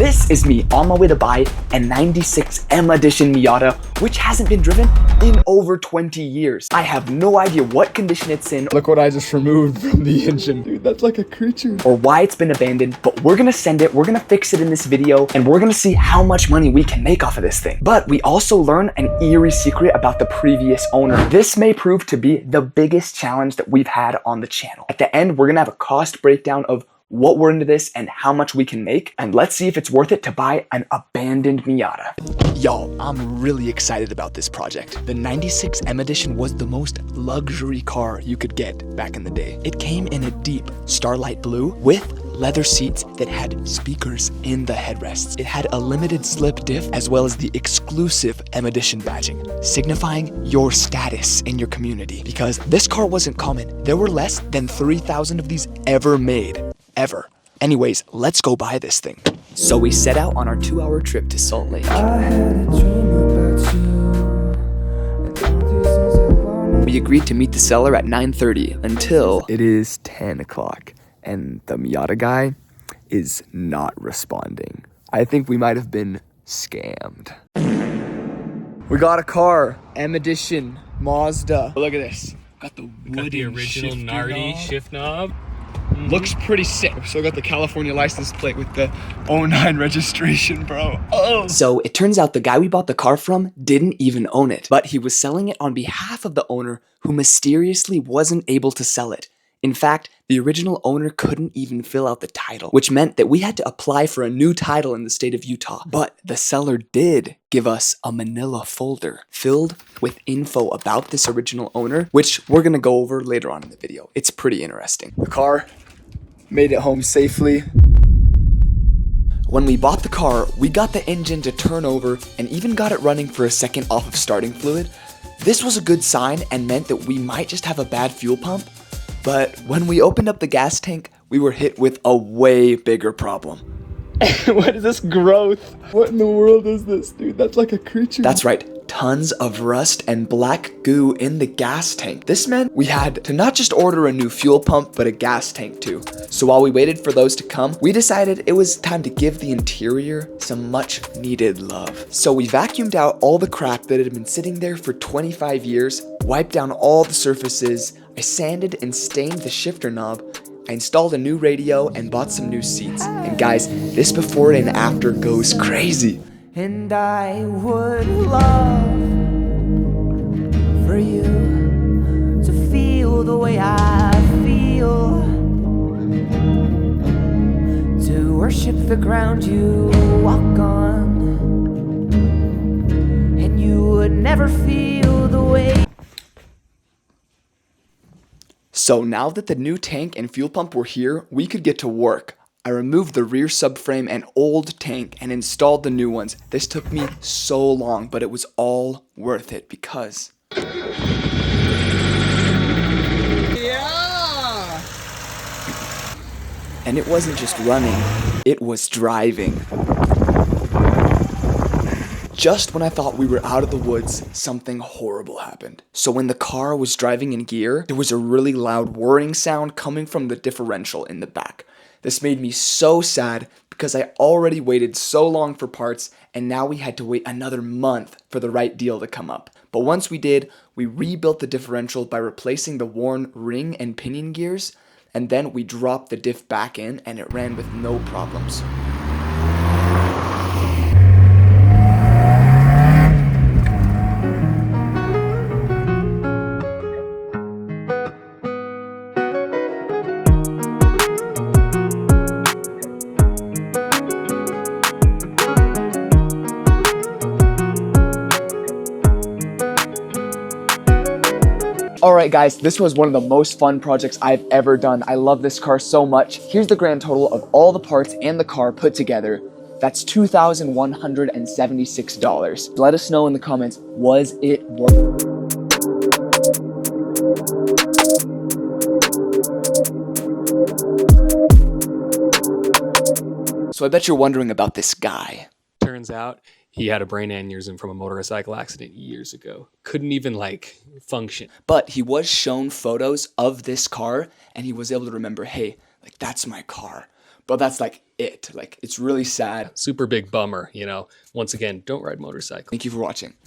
This is me on my way to buy a 96 M Edition Miata, which hasn't been driven in over 20 years. I have no idea what condition it's in. Look what I just removed from the engine. Dude, that's like a creature. Or why it's been abandoned, but we're gonna send it, we're gonna fix it in this video, and we're gonna see how much money we can make off of this thing. But we also learn an eerie secret about the previous owner. This may prove to be the biggest challenge that we've had on the channel. At the end, we're gonna have a cost breakdown of what we're into this and how much we can make, and let's see if it's worth it to buy an abandoned Miata. Y'all, I'm really excited about this project. The 96 M Edition was the most luxury car you could get back in the day. It came in a deep starlight blue with leather seats that had speakers in the headrests. It had a limited slip diff as well as the exclusive M Edition badging, signifying your status in your community. Because this car wasn't common. There were less than 3,000 of these ever made. Ever. Anyways, let's go buy this thing. So we set out on our 2-hour trip to Salt Lake. We agreed to meet the seller at 9:30 until it is 10 o'clock and the Miata guy is not responding. I think we might have been scammed. We got a car, M Edition, Mazda. Look at this. Got the original Nardi shift knob. Looks pretty sick. Still got the California license plate with the 09 registration, bro. Oh. So it turns out the guy we bought the car from didn't even own it, but he was selling it on behalf of the owner who mysteriously wasn't able to sell it. In fact, the original owner couldn't even fill out the title, which meant that we had to apply for a new title in the state of Utah. But the seller did give us a manila folder filled with info about this original owner, which we're gonna go over later on in the video. It's pretty interesting. The car made it home safely. When we bought the car, we got the engine to turn over and even got it running for a second off of starting fluid. This was a good sign and meant that we might just have a bad fuel pump. But when we opened up the gas tank, we were hit with a way bigger problem. What is this growth? What in the world is this, dude? That's like a creature. That's right. Tons of rust and black goo in the gas tank. This meant we had to not just order a new fuel pump, but a gas tank too. So while we waited for those to come, we decided it was time to give the interior some much needed love. So we vacuumed out all the crap that had been sitting there for 25 years, wiped down all the surfaces, I sanded and stained the shifter knob, I installed a new radio and bought some new seats. And guys, this before and after goes crazy. And I would love for you to feel the way I feel, to worship the ground you walk on, and you would never feel the way. So now that the new tank and fuel pump were here, we could get to work. I removed the rear subframe and old tank and installed the new ones. This took me so long, but it was all worth it because... Yeah! And it wasn't just running, it was driving. Just when I thought we were out of the woods, something horrible happened. So when the car was driving in gear, there was a really loud whirring sound coming from the differential in the back. This made me so sad because I already waited so long for parts and now we had to wait another month for the right deal to come up. But once we did, we rebuilt the differential by replacing the worn ring and pinion gears, and then we dropped the diff back in and it ran with no problems. Alright guys, this was one of the most fun projects I've ever done. I love this car so much. Here's the grand total of all the parts and the car put together. That's $2,176. Let us know in the comments, was it worth it? So I bet you're wondering about this guy. Turns out he had a brain aneurysm from a motorcycle accident years ago. Couldn't even function. But he was shown photos of this car and he was able to remember, hey, that's my car. But that's it. Like, it's really sad. Super big bummer, you know. Once again, don't ride motorcycles. Thank you for watching.